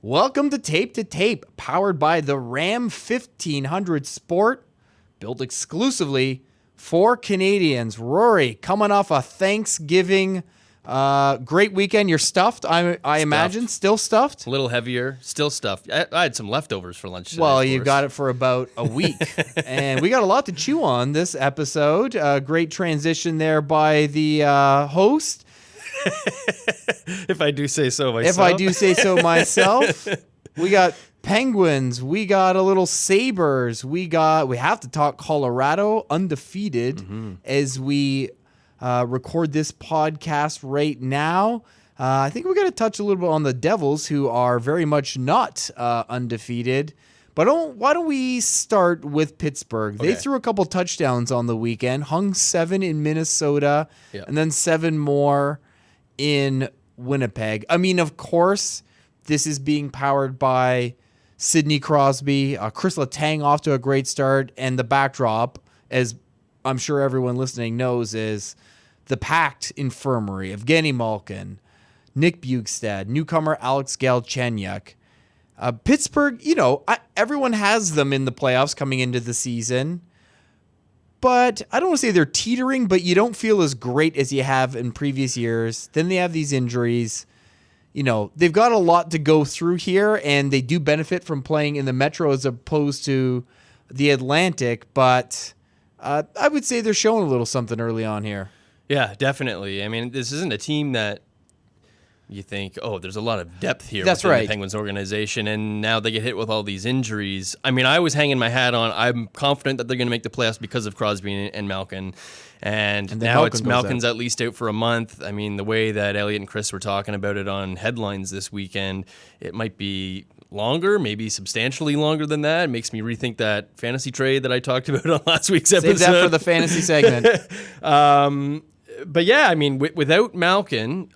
Welcome to Tape, powered by the Ram 1500 Sport, built exclusively for Canadians. Rory, coming off a Thanksgiving great weekend. You're stuffed, I imagine. Still stuffed? A little heavier, still stuffed. I had some leftovers for lunch today. Well, you got it for about a week. And we got a lot to chew on this episode. Great transition there by the host. If I do say so myself. We got Penguins. We got a little Sabres. We have to talk Colorado, undefeated, as we record this podcast right now. I think we're going to touch a little bit on the Devils, who are very much not undefeated. But why don't we start with Pittsburgh? Okay. They threw a couple touchdowns on the weekend, hung 7 in Minnesota, and then 7 more in Winnipeg. I mean, of course, this is being powered by Sidney Crosby, Chris Letang off to a great start, and the backdrop, as I'm sure everyone listening knows, is the packed infirmary of Evgeny Malkin, Nick Bjugstad, newcomer Alex Galchenyuk. Pittsburgh, everyone has them in the playoffs coming into the season. But I don't want to say they're teetering, but you don't feel as great as you have in previous years. Then they have these injuries. They've got a lot to go through here, and they do benefit from playing in the Metro as opposed to the Atlantic. But I would say they're showing a little something early on here. Yeah, definitely. I mean, this isn't a team that you think, there's a lot of depth here within the Penguins organization, and now they get hit with all these injuries. I mean, I was hanging my hat on, I'm confident that they're going to make the playoffs because of Crosby and Malkin. And now Malkin's at least out for a month. I mean, the way that Elliot and Chris were talking about it on headlines this weekend, it might be longer, maybe substantially longer than that. It makes me rethink that fantasy trade that I talked about on last week's episode. Save that for the fantasy segment. But yeah, I mean, without Malkin,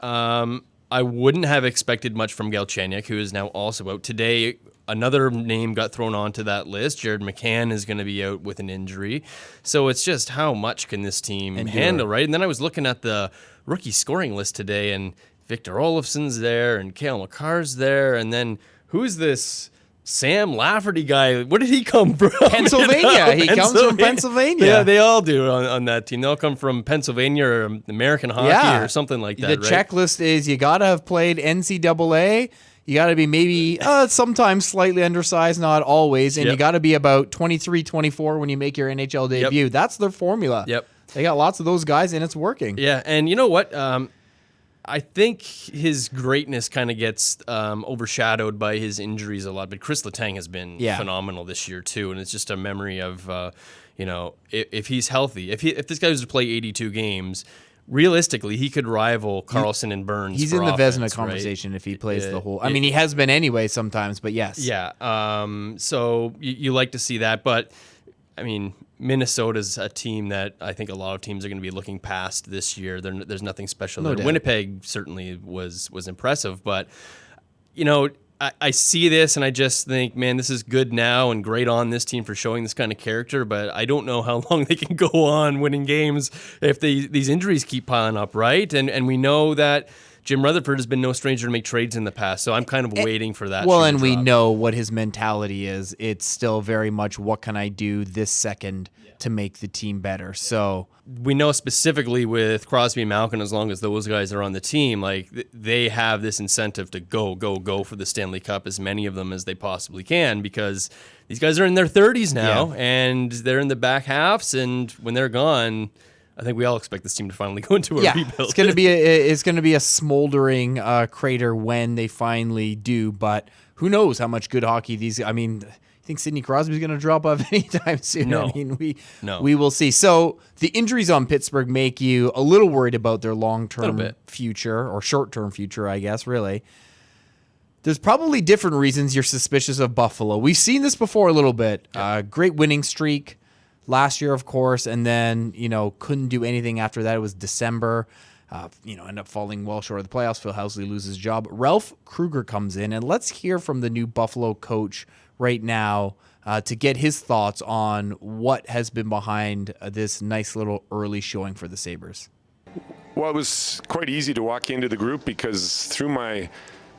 I wouldn't have expected much from Galchenyuk, who is now also out. Today, another name got thrown onto that list. Jared McCann is going to be out with an injury. So it's just how much can this team handle, right? And then I was looking at the rookie scoring list today, and Victor Olofsson's there, and Cale Makar's there, and then who's this Sam Lafferty guy? Where did he come from? Pennsylvania. He comes from Pennsylvania. Yeah, they all do on that team. They all come from Pennsylvania or American hockey or something like that. The checklist is you got to have played NCAA. You got to be maybe sometimes slightly undersized, not always. And you got to be about 23, 24 when you make your NHL debut. That's their formula. Yep. They got lots of those guys, and it's working. Yeah, and you know what? I think his greatness kind of gets overshadowed by his injuries a lot, but Chris Letang has been phenomenal this year too, and it's just a memory of, if he's healthy, if this guy was to play 82 games, realistically he could rival Carlson and Burns. He's in the Vezina conversation if he plays the whole. I mean, he has been anyway sometimes, but yes. Yeah. So you like to see that, but I mean, Minnesota's a team that I think a lot of teams are going to be looking past this year. There's nothing special there. Winnipeg certainly was impressive, but I see this and I just think, man, this is good now and great on this team for showing this kind of character, but I don't know how long they can go on winning games if these injuries keep piling up, right? And we know that Jim Rutherford has been no stranger to make trades in the past, so I'm kind of waiting for that. Well, and we know what his mentality is. It's still very much, what can I do this second to make the team better? So we know specifically with Crosby and Malkin, as long as those guys are on the team, like they have this incentive to go for the Stanley Cup, as many of them as they possibly can, because these guys are in their 30s now, and they're in the back halves, and when they're gone, I think we all expect this team to finally go into a rebuild. It's going to be a smoldering crater when they finally do. But who knows how much good hockey these. I mean, I think Sidney Crosby's going to drop off anytime soon. No. I mean, we will see. So the injuries on Pittsburgh make you a little worried about their long-term future, or short-term future, I guess. Really, there's probably different reasons you're suspicious of Buffalo. We've seen this before a little bit. Great winning streak last year, of course, and then, couldn't do anything after that. It was December. End up falling well short of the playoffs. Phil Housley loses his job. Ralph Krueger comes in, and let's hear from the new Buffalo coach right now to get his thoughts on what has been behind this nice little early showing for the Sabres. Well, it was quite easy to walk into the group because through my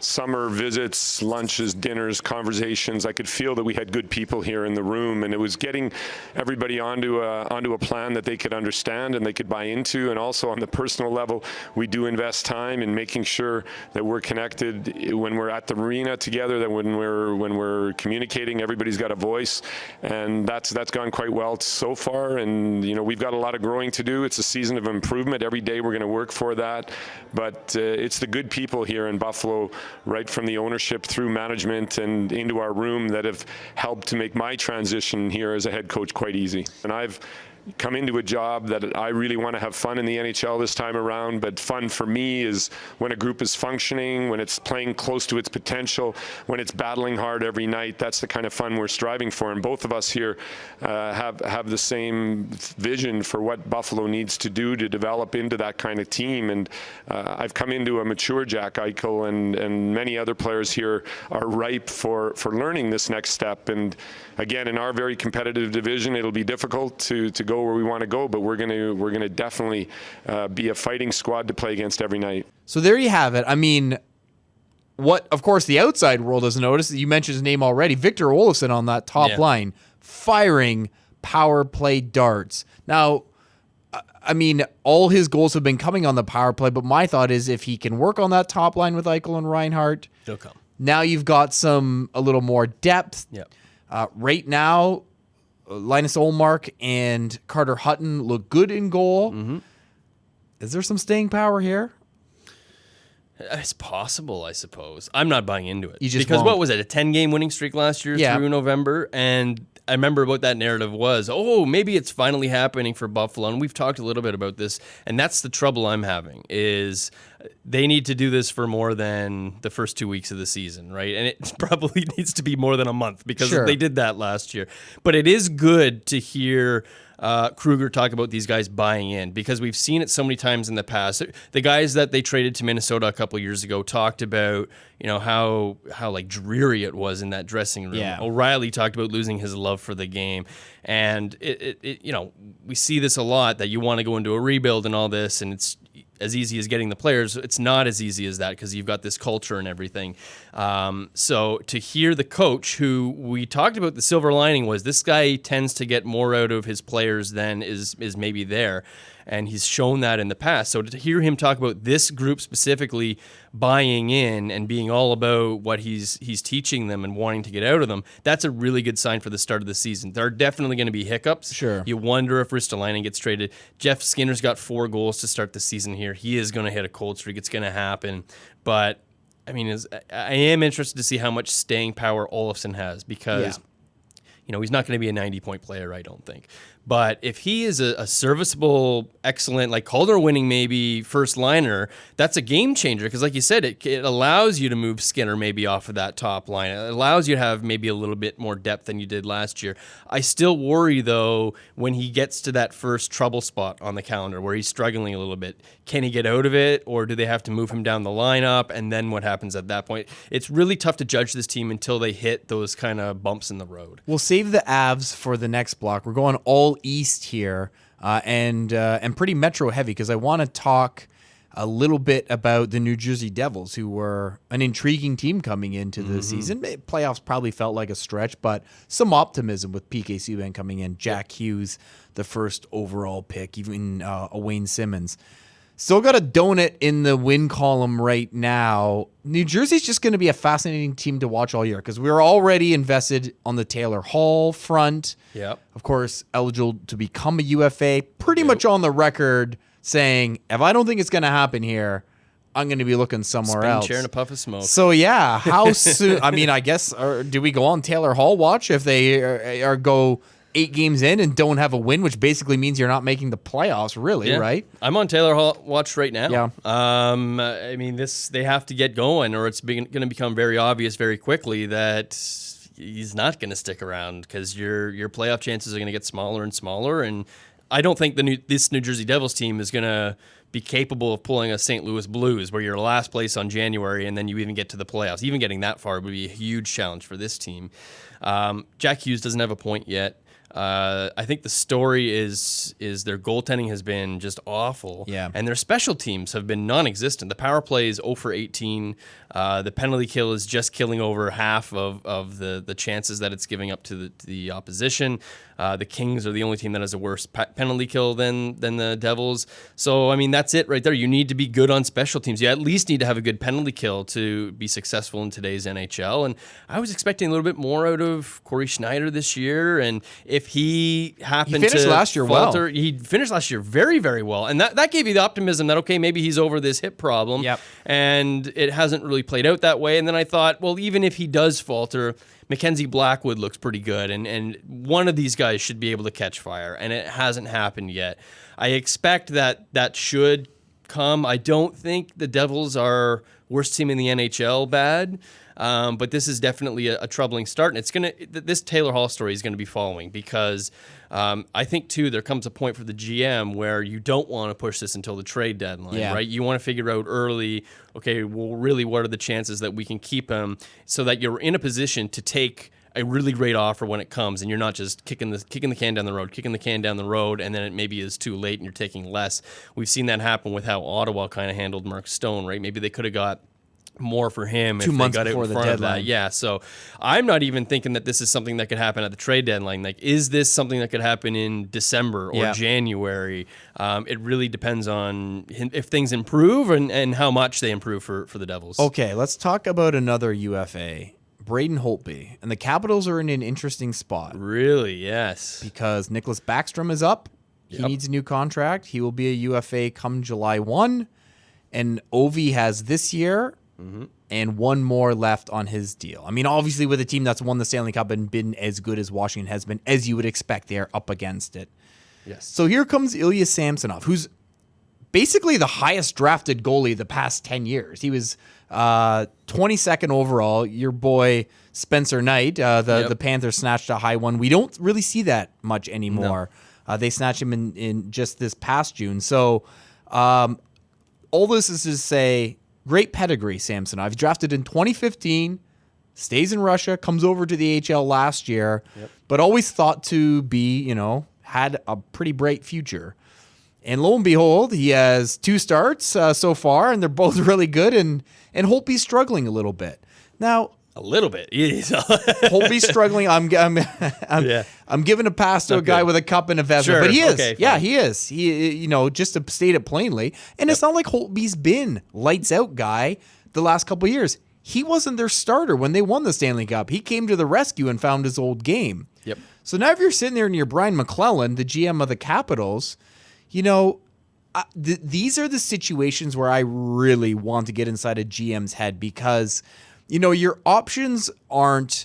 summer visits, lunches, dinners, conversations, I could feel that we had good people here in the room, and it was getting everybody onto a plan that they could understand and they could buy into. And also on the personal level, we do invest time in making sure that we're connected when we're at the arena together, that when we're communicating, everybody's got a voice, and that's gone quite well so far. And we've got a lot of growing to do. It's a season of improvement. Every day we're going to work for that, but it's the good people here in Buffalo, right from the ownership through management and into our room, that have helped to make my transition here as a head coach quite easy. And I've come into a job that I really want to have fun in the NHL this time around, but fun for me is when a group is functioning, when it's playing close to its potential, when it's battling hard every night. That's the kind of fun we're striving for, and both of us here have the same vision for what Buffalo needs to do to develop into that kind of team. And I've come into a mature Jack Eichel, and many other players here are ripe for learning this next step. And again, in our very competitive division, it'll be difficult to go where we want to go, but we're gonna definitely be a fighting squad to play against every night. So there you have it. I mean, what of course the outside world doesn't notice, you mentioned his name already, Victor Olofsson on that top line, firing power play darts. Now, I mean, all his goals have been coming on the power play, but my thought is if he can work on that top line with Eichel and Reinhart, he'll come. Now you've got a little more depth. Yep. Right now, Linus Ullmark and Carter Hutton look good in goal. Mm-hmm. Is there some staying power here? It's possible, I suppose. I'm not buying into it. Because won't. What was it, a 10-game winning streak last year through November? And I remember what that narrative was. Oh, maybe it's finally happening for Buffalo. And we've talked a little bit about this. And that's the trouble I'm having, is they need to do this for more than the first 2 weeks of the season, right? And it probably needs to be more than a month, because they did that last year. But it is good to hear Krueger talk about these guys buying in, because we've seen it so many times in the past. The guys that they traded to Minnesota a couple of years ago talked about, how like dreary it was in that dressing room. Yeah. O'Reilly talked about losing his love for the game, and we see this a lot, that you want to go into a rebuild and all this, and it's as easy as getting the players. It's not as easy as that, because you've got this culture and everything. So to hear the coach, who we talked about, the silver lining was this guy tends to get more out of his players than is maybe there. And he's shown that in the past. So to hear him talk about this group specifically buying in and being all about what he's teaching them and wanting to get out of them, that's a really good sign for the start of the season. There are definitely going to be hiccups. Sure. You wonder if Ristolainen gets traded. Jeff Skinner's got 4 goals to start the season here. He is going to hit a cold streak. It's going to happen. But, I mean, I am interested to see how much staying power Olofsson has, because he's not going to be a 90-point player, I don't think. But if he is a serviceable, excellent, like Calder-winning maybe first liner, that's a game changer, because like you said, it allows you to move Skinner maybe off of that top line. It allows you to have maybe a little bit more depth than you did last year. I still worry, though, when he gets to that first trouble spot on the calendar where he's struggling a little bit. Can he get out of it, or do they have to move him down the lineup, and then what happens at that point? It's really tough to judge this team until they hit those kind of bumps in the road. We'll save the Avs for the next block. We're going all east here, and pretty metro heavy, because I want to talk a little bit about the New Jersey Devils, who were an intriguing team coming into the season. Playoffs probably felt like a stretch, but some optimism with PK Subban coming in, Jack Hughes, the first overall pick, even Wayne Simmons. Still got a donut in the win column right now. New Jersey's just going to be a fascinating team to watch all year, because we're already invested on the Taylor Hall front. Yep. Of course, eligible to become a UFA. Pretty much on the record saying, if I don't think it's going to happen here, I'm going to be looking somewhere else. Chair and a puff of smoke. So, yeah, how soon? I mean, I guess, do we go on Taylor Hall watch if they go 8 games in and don't have a win, which basically means you're not making the playoffs, really, right? I'm on Taylor Hall watch right now. Yeah. I mean, they have to get going, or it's going to become very obvious very quickly that he's not going to stick around, because your playoff chances are going to get smaller and smaller. And I don't think this New Jersey Devils team is going to be capable of pulling a St. Louis Blues, where you're last place on January and then you even get to the playoffs. Even getting that far would be a huge challenge for this team. Jack Hughes doesn't have a point yet. I think the story is their goaltending has been just awful. Yeah. And their special teams have been non-existent. The power play is 0 for 18. The penalty kill is just killing over half of the chances that it's giving up to the opposition. The Kings are the only team that has a worse penalty kill than the Devils. So, I mean, that's it right there. You need to be good on special teams. You at least need to have a good penalty kill to be successful in today's NHL. And I was expecting a little bit more out of Corey Schneider this year. And if he happened finished to last year falter, well. he finished last year very, very well. And that gave you the optimism that, okay, maybe he's over this hip problem. Yep. And it hasn't really played out that way. And then I thought, well, even if he does falter, Mackenzie Blackwood looks pretty good, and one of these guys should be able to catch fire, and it hasn't happened yet. I expect that should come. I don't think the Devils are worst team in the NHL bad, but this is definitely a troubling start, and this Taylor Hall story is going to be following because I think, too, there comes a point for the GM where you don't want to push this until the trade deadline, right? You want to figure out early, okay, well, really, what are the chances that we can keep him so that you're in a position to take a really great offer when it comes, and you're not just kicking the can down the road, and then it maybe is too late and you're taking less. We've seen that happen with how Ottawa kind of handled Mark Stone, right? Maybe they could have got more for him 2 if months they got before it in the front of deadline. that. Yeah, so I'm not even thinking that this is something that could happen at the trade deadline. Like, is this something that could happen in December or January? It really depends on if things improve and how much they improve for the Devils. Okay, let's talk about another UFA, Braden Holtby. And the Capitals are in an interesting spot Really, yes. because Nicholas Backstrom is up. He needs a new contract. He will be a UFA come July 1. And Ovi has this year and one more left on his deal. I mean, obviously, with a team that's won the Stanley Cup and been as good as Washington has been, as you would expect, they are up against it. Yes. So here comes Ilya Samsonov, who's basically the highest drafted goalie the past 10 years. He was 22nd overall. Your boy Spencer Knight, the Panthers snatched a high one. We don't really see that much anymore. No. They snatched him in just this past June. So all this is to say, great pedigree, Samsonov. He drafted in 2015, stays in Russia, comes over to the AHL last year, but always thought to be, had a pretty bright future. And lo and behold, he has 2 starts so far, and they're both really good, and Holtby's struggling a little bit. Now, a little bit. Holtby's struggling. I'm giving a pass to a guy with a cup and a vessel, but he is. Okay, he is. He, just to state it plainly, and it's not like Holtby's been lights out guy the last couple of years. He wasn't their starter when they won the Stanley Cup. He came to the rescue and found his old game. Yep. So now if you're sitting there and you're Brian McClellan, the GM of the Capitals, these are the situations where I really want to get inside a GM's head because, your options aren't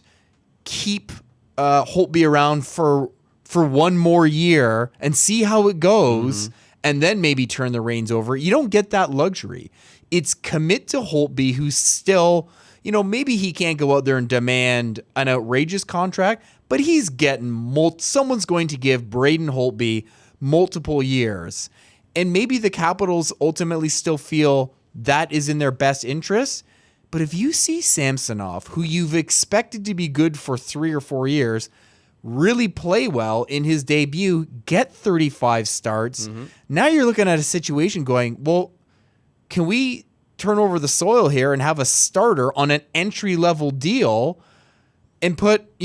keep Holtby around for one more year and see how it goes and then maybe turn the reins over. You don't get that luxury. It's commit to Holtby, who's still, maybe he can't go out there and demand an outrageous contract, but he's getting someone's going to give Braden Holtby multiple years. And maybe the Capitals ultimately still feel that is in their best interest. But if you see Samsonov, who you've expected to be good for 3 or 4 years, really play well in his debut, get 35 starts, now you're looking at a situation going, well, can we turn over the soil here and have a starter on an entry-level deal and put,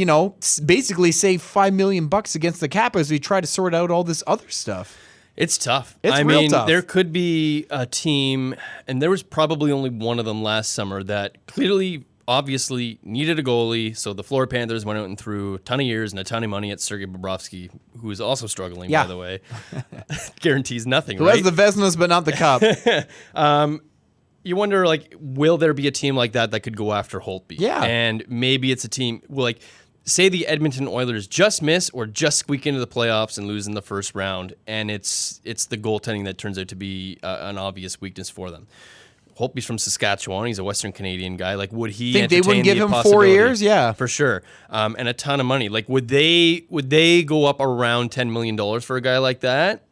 basically save $5 million against the cap as we try to sort out all this other stuff? It's tough. It's real tough. There could be a team, and there was probably only one of them last summer that clearly, obviously, needed a goalie. So the Florida Panthers went out and threw a ton of years and a ton of money at Sergei Bobrovsky, who is also struggling, by the way. Guarantees nothing, Who right? has the Vezinas but not the cup. You wonder, will there be a team like that could go after Holtby? Yeah. And maybe it's a team, say the Edmonton Oilers just miss or just squeak into the playoffs and lose in the first round, and it's the goaltending that turns out to be an obvious weakness for them. Holtby's from Saskatchewan. He's a Western Canadian guy. Would he think they wouldn't give the him 4 possibility? years? Yeah. For sure. And a ton of money. Would they go up around $10 million for a guy like that?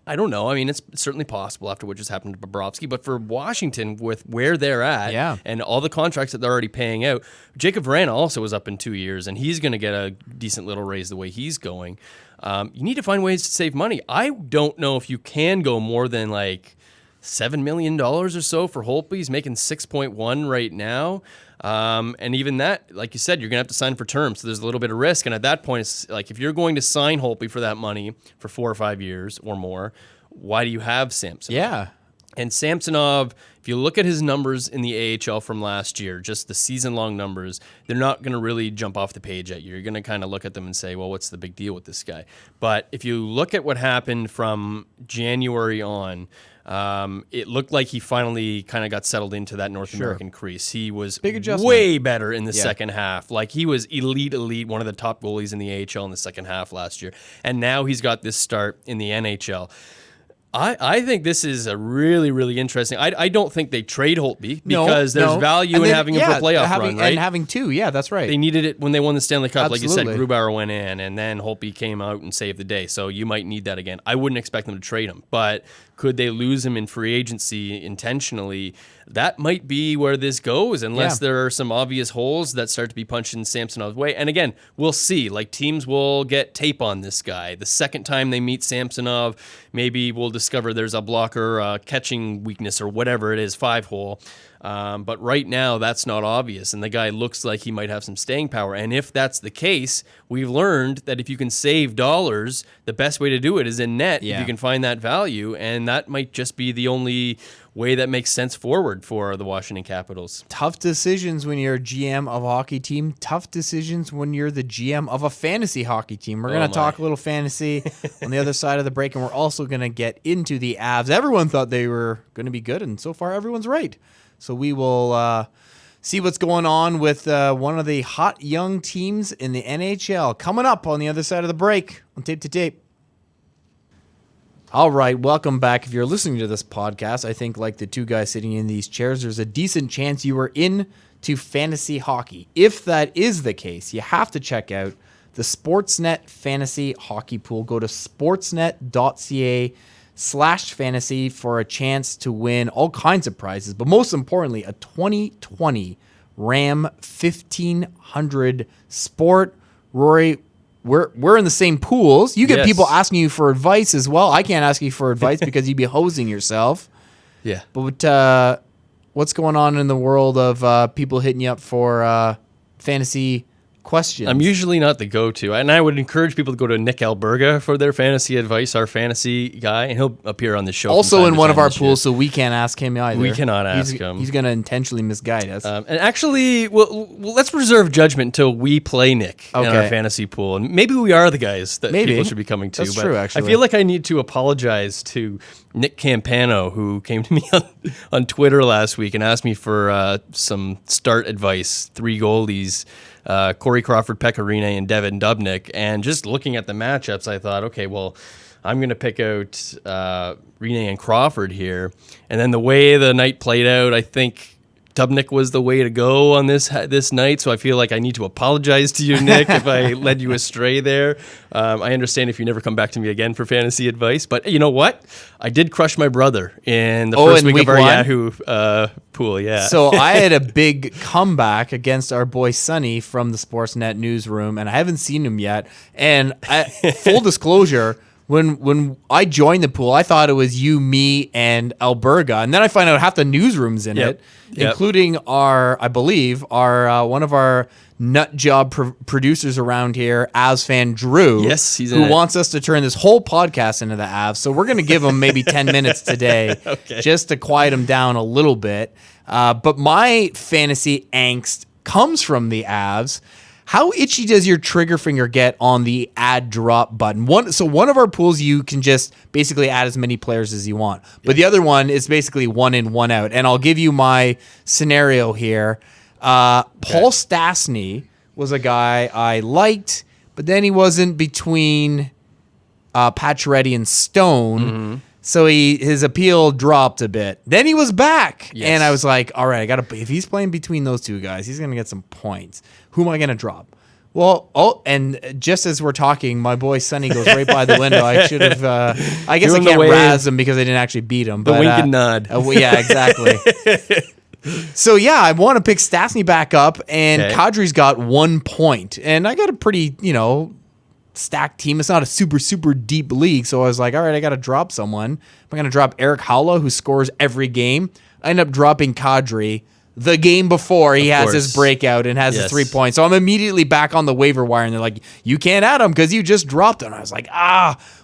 I don't know. I mean, it's certainly possible after what just happened to Bobrovsky, but for Washington, with where they're at and all the contracts that they're already paying out, Jacob Vrana also was up in 2 years, and he's going to get a decent little raise the way he's going. You need to find ways to save money. I don't know if you can go more than like $7 million or so for Holtby. He's making 6.1 right now. And even that, like you said, you're going to have to sign for terms. So there's a little bit of risk. And at that point, it's like, if you're going to sign Holtby for that money for 4 or 5 years or more, why do you have Samsonov? Yeah. And Samsonov, if you look at his numbers in the AHL from last year, just the season-long numbers, they're not going to really jump off the page at you. You're going to kind of look at them and say, well, what's the big deal with this guy? But if you look at what happened from January on, it looked like he finally kind of got settled into that North American crease. He was way better in the second half. Like, he was elite, one of the top goalies in the AHL in the second half last year. And now he's got this start in the NHL. I think this is a really, really interesting. I don't think they trade Holtby because there's value in having him for a playoff run, right? And having two, that's right. They needed it when they won the Stanley Cup. Absolutely. Like you said, Grubauer went in, and then Holtby came out and saved the day. So you might need that again. I wouldn't expect them to trade him, but could they lose him in free agency intentionally? That might be where this goes, unless there are some obvious holes that start to be punched in Samsonov's way. And again, we'll see. Like, teams will get tape on this guy. The second time they meet Samsonov, maybe we'll discover there's a blocker, catching weakness, or whatever it is, 5-hole. But right now, that's not obvious, and the guy looks like he might have some staying power. And if that's the case, we've learned that if you can save dollars, the best way to do it is in net if you can find that value, and that might just be the only way that makes sense forward for the Washington Capitals. Tough decisions when you're a GM of a hockey team. Tough decisions when you're the GM of a fantasy hockey team. We're going to talk a little fantasy on the other side of the break, and we're also going to get into the Avs. Everyone thought they were going to be good, and so far everyone's right. So we will see what's going on with one of the hot young teams in the NHL coming up on the other side of the break on Tape to Tape. All right, welcome back. If you're listening to this podcast, I think like the two guys sitting in these chairs, there's a decent chance you are into fantasy hockey. If that is the case, you have to check out the Sportsnet Fantasy Hockey Pool. Go to sportsnet.ca/fantasy for a chance to win all kinds of prizes, but most importantly, a 2020 Ram 1500 Sport. Rory, we're in the same pools. You get people asking you for advice as well. I can't ask you for advice because you'd be hosing yourself. Yeah. But what's going on in the world of people hitting you up for fantasy questions? I'm usually not the go-to, and I would encourage people to go to Nick Alberga for their fantasy advice, our fantasy guy, and he'll appear on the show. Also in one of our pools, so we can't ask him either. We cannot ask him. He's going to intentionally misguide us. And actually, well, let's reserve judgment until we play Nick in our fantasy pool, and maybe we are the guys that people should be coming to. That's true, actually. I feel like I need to apologize to Nick Campano, who came to me on Twitter last week and asked me for some start advice, 3 goalies. Corey Crawford, Pekka Rinne, and Devin Dubnyk. And just looking at the matchups, I thought, okay, well, I'm going to pick out Rinne and Crawford here. And then the way the night played out, I think Dubnyk was the way to go on this night. So I feel like I need to apologize to you, Nick, if I led you astray there. I understand if you never come back to me again for fantasy advice. But you know what? I did crush my brother in the first week of our Yahoo pool. Yeah. So I had a big comeback against our boy Sonny from the Sportsnet newsroom, and I haven't seen him yet. And full disclosure, when I joined the pool, I thought it was you, me, and Alberga, and then I find out half the newsroom's in it, including I believe one of our nut job producers around here, Avs fan Drew. Yes, he's who wants us to turn this whole podcast into the Avs. So we're going to give him maybe 10 minutes today, just to quiet him down a little bit. But my fantasy angst comes from the Avs. How itchy does your trigger finger get on the add drop button? One of our pools, you can just basically add as many players as you want. But the other one is basically 1 in, 1 out. And I'll give you my scenario here. Paul Stastny was a guy I liked, but then he wasn't between Pacioretty and Stone. Mm-hmm. So his appeal dropped a bit. Then he was back, and I was like, all right, if he's playing between those two guys, he's going to get some points. Who am I going to drop? Well, and just as we're talking, my boy Sonny goes right by the window. I should have. I guess I can't razz him because I didn't actually beat him. The wink and nod. Yeah, exactly. So yeah, I want to pick Stastny back up, and Kadri's got 1 point, and I got a pretty stacked team. It's not a super deep league, so I was like, all right, I got to drop someone. I'm going to drop Eric Haula, who scores every game. I end up dropping Kadri the game before he has his breakout and has his 3 points. So I'm immediately back on the waiver wire, and they're like, you can't add him because you just dropped him. And I was like,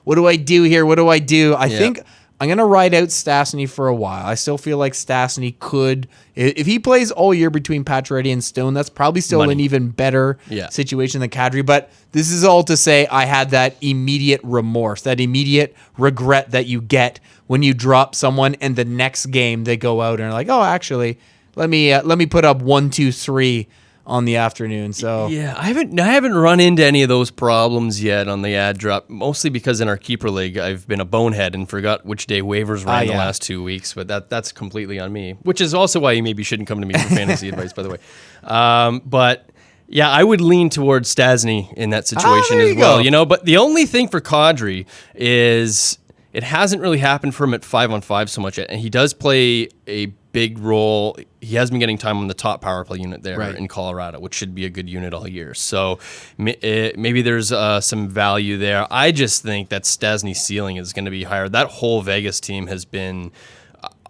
what do I do here? What do I do? I think I'm going to ride out Stastny for a while. I still feel like Stastny could, if he plays all year between Pacioretty and Stone, that's probably still an even better situation than Kadri. But this is all to say I had that immediate remorse, that immediate regret that you get when you drop someone and the next game they go out and are like, oh, actually, let me put up 1, 2, 3 on the afternoon. So I haven't run into any of those problems yet on the ad drop, mostly because in our keeper league I've been a bonehead and forgot which day waivers ran the last 2 weeks, but that's completely on me, which is also why you maybe shouldn't come to me for fantasy advice, by the way. But yeah, I would lean towards Stastny in that situation as well. But the only thing for Kadri is it hasn't really happened for him at 5-on-5 so much yet, and he does play a big role. He has been getting time on the top power play unit there in Colorado, which should be a good unit all year. So maybe there's some value there. I just think that Stastny's ceiling is going to be higher. That whole Vegas team has been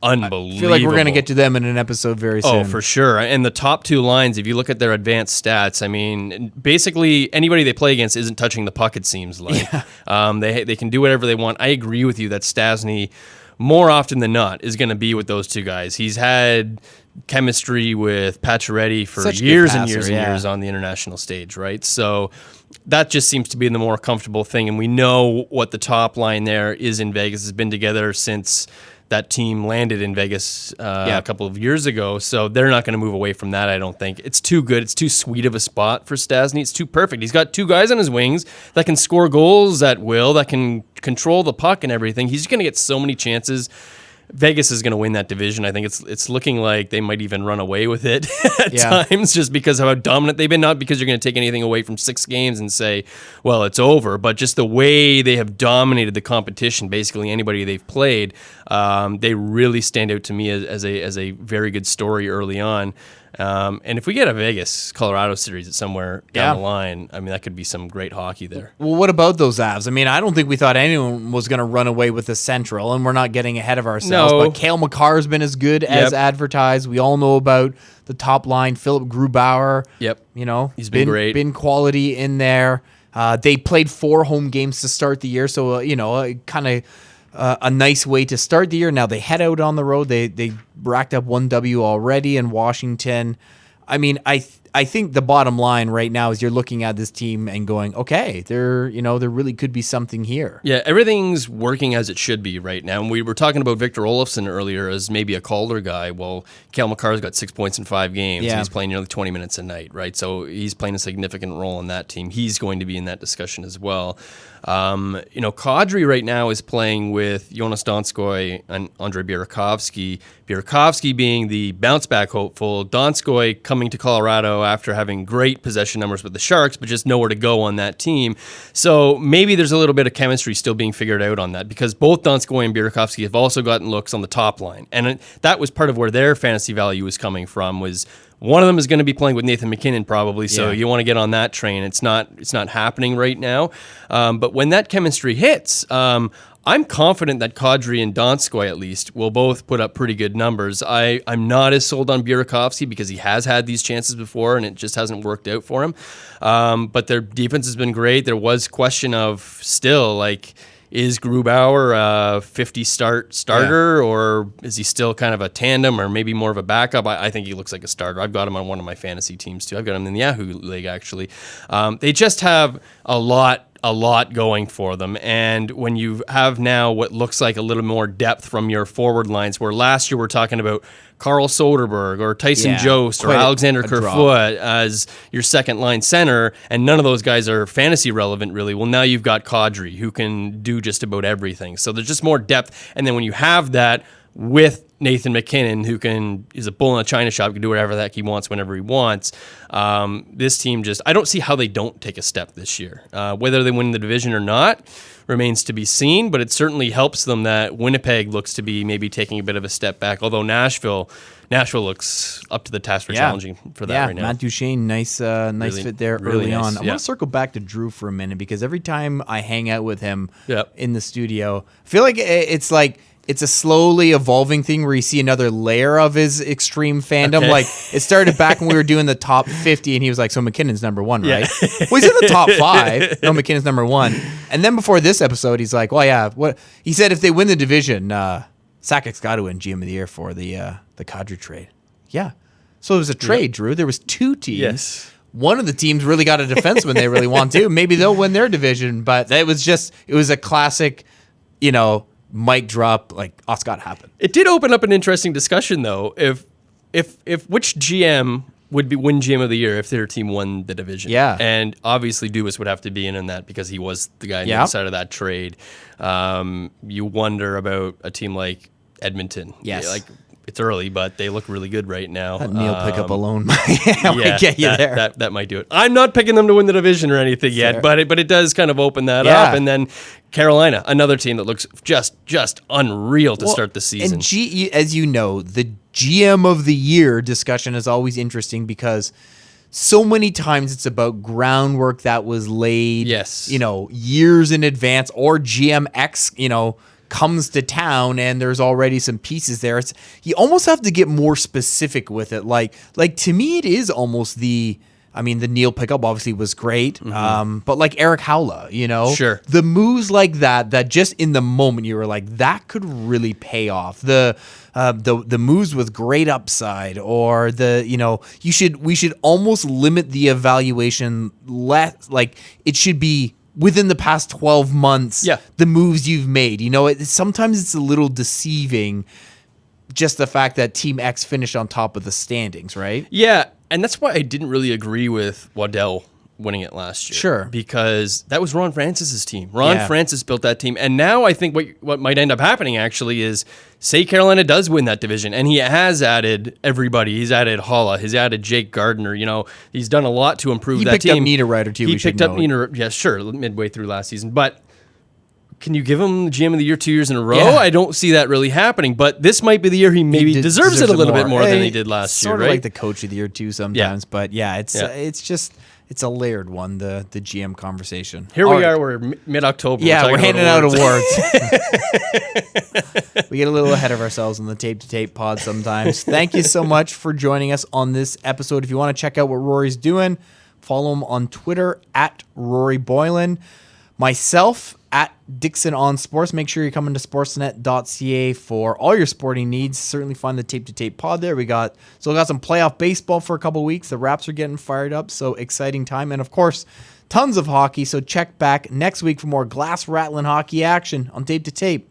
unbelievable. I feel like we're going to get to them in an episode very soon. Oh, for sure. And the top two lines, if you look at their advanced stats, I mean, basically anybody they play against isn't touching the puck, it seems like. They can do whatever they want. I agree with you that Stastny, more often than not, is going to be with those two guys. He's had chemistry with Pacioretty for years and years on the international stage, right? So that just seems to be the more comfortable thing. And we know what the top line there is in Vegas. Has been together since that team landed in Vegas a couple of years ago. So they're not going to move away from that, I don't think. It's too good. It's too sweet of a spot for Stastny. It's too perfect. He's got two guys on his wings that can score goals at will, that can control the puck and everything. He's going to get so many chances. Vegas is going to win that division. I think it's looking like they might even run away with it at times, just because of how dominant they've been. Not because you're going to take anything away from 6 games and say, well, it's over, but just the way they have dominated the competition, basically anybody they've played, they really stand out to me as a very good story early on. And if we get a Vegas-Colorado series somewhere down the line, I mean, that could be some great hockey there. Well, what about those Avs? I mean, I don't think we thought anyone was going to run away with the Central, and we're not getting ahead of ourselves. No. But Cale Makar's been as good as advertised. We all know about the top line, Philip Grubauer. Yep. He's been great. Been quality in there. They played 4 home games to start the year, so, kind of a nice way to start the year. Now they head out on the road. They racked up 1 W already in Washington. I mean, I think the bottom line right now is you're looking at this team and going, okay, there really could be something here. Yeah, everything's working as it should be right now. And we were talking about Victor Olofsson earlier as maybe a Calder guy. Well, Cale Makar's got 6 points in 5 games. Yeah. He's playing nearly 20 minutes a night, right? So he's playing a significant role in that team. He's going to be in that discussion as well. Kadri right now is playing with Jonas Donskoy and Andrei Burakovsky. Burakovsky being the bounce-back hopeful. Donskoy coming to Colorado after having great possession numbers with the Sharks, but just nowhere to go on that team. So maybe there's a little bit of chemistry still being figured out on that, because both Donskoy and Burakovsky have also gotten looks on the top line. And that was part of where their fantasy value was coming from, was one of them is going to be playing with Nathan McKinnon probably, so you want to get on that train. It's not happening right now. But when that chemistry hits, I'm confident that Kadri and Donskoy, at least, will both put up pretty good numbers. I'm not as sold on Burakovsky because he has had these chances before and it just hasn't worked out for him. But their defense has been great. There was question of still, is Grubauer a 50 starter, or is he still kind of a tandem, or maybe more of a backup? I think he looks like a starter. I've got him on one of my fantasy teams too. I've got him in the Yahoo League, actually. They just have a lot going for them. And when you have now what looks like a little more depth from your forward lines, where last year we're talking about Carl Soderberg or Tyson Jost or Alexander Kerfoot as your second line center, and none of those guys are fantasy relevant really. Well, now you've got Kadri, who can do just about everything. So there's just more depth. And then when you have that with Nathan McKinnon, is a bull in a china shop, can do whatever the heck he wants whenever he wants. This team I don't see how they don't take a step this year. Whether they win the division or not remains to be seen, but it certainly helps them that Winnipeg looks to be maybe taking a bit of a step back, although Nashville looks up to the task for challenging for that right now. Matt Duchene, nice fit there really early nice, on. I want to circle back to Drew for a minute because every time I hang out with him in the studio, I feel like it's a slowly evolving thing where you see another layer of his extreme fandom. Okay. Like it started back when we were doing the top 50 and he was like, so McKinnon's number one, right? Well, he's in the top 5. No, McKinnon's number 1. And then before this episode, he's like, well, yeah, what he said, if they win the division, Sakic's got to win GM of the year for the Kadri trade. Yeah. So it was a trade, Drew. There was 2 teams. Yes. One of the teams really got a defenseman they really want to. Maybe they'll win their division, but it was a classic, mic drop, like, it's got to happen. It did open up an interesting discussion, though. If which GM would win GM of the year if their team won the division? Yeah. And obviously Dubas would have to be in that because he was the guy on the other side of that trade. You wonder about a team like Edmonton. Yes. Like, it's early, but they look really good right now. That Neil pickup alone might get you there. That might do it. I'm not picking them to win the division or anything yet, but it does kind of open that up. And then Carolina, another team that looks just unreal to start the season. And as you know, the GM of the year discussion is always interesting because so many times it's about groundwork that was laid, years in advance, or GMX, comes to town and there's already some pieces there. You almost have to get more specific with it. Like to me, it is almost the Neil pickup obviously was great, but like Eric Howla, Sure. The moves like that just in the moment you were like, that could really pay off. The moves with great upside, or we should almost limit the evaluation like it should be within the past 12 months, the moves you've made. Sometimes it's a little deceiving, just the fact that Team X finished on top of the standings, right? Yeah, and that's why I didn't really agree with Waddell winning it last year. Sure. Because that was Ron Francis's team. Ron Francis built that team. And now I think what might end up happening actually is, say Carolina does win that division, and he has added everybody. He's added Holla. He's added Jake Gardner. He's done a lot to improve that team. He picked up Niederreiter too. He picked up Niederreiter, midway through last season. But can you give him the GM of the year 2 years in a row? Yeah. I don't see that really happening. But this might be the year he maybe deserves it a little bit more than he did last year, right? Sort of like the coach of the year too sometimes. But it's just... It's a layered one, the GM conversation. Here we are, we're mid-October. Yeah, we're handing out awards. We get a little ahead of ourselves in the Tape to Tape pod sometimes. Thank you so much for joining us on this episode. If you want to check out what Rory's doing, follow him on Twitter at Rory Boylan. Myself at Dixon on Sports. Make sure you're coming to sportsnet.ca for all your sporting needs. Certainly find the Tape to Tape pod there. We got some playoff baseball for a couple of weeks. The Raps are getting fired up, so exciting time. And of course, tons of hockey. So check back next week for more glass rattling hockey action on Tape to Tape.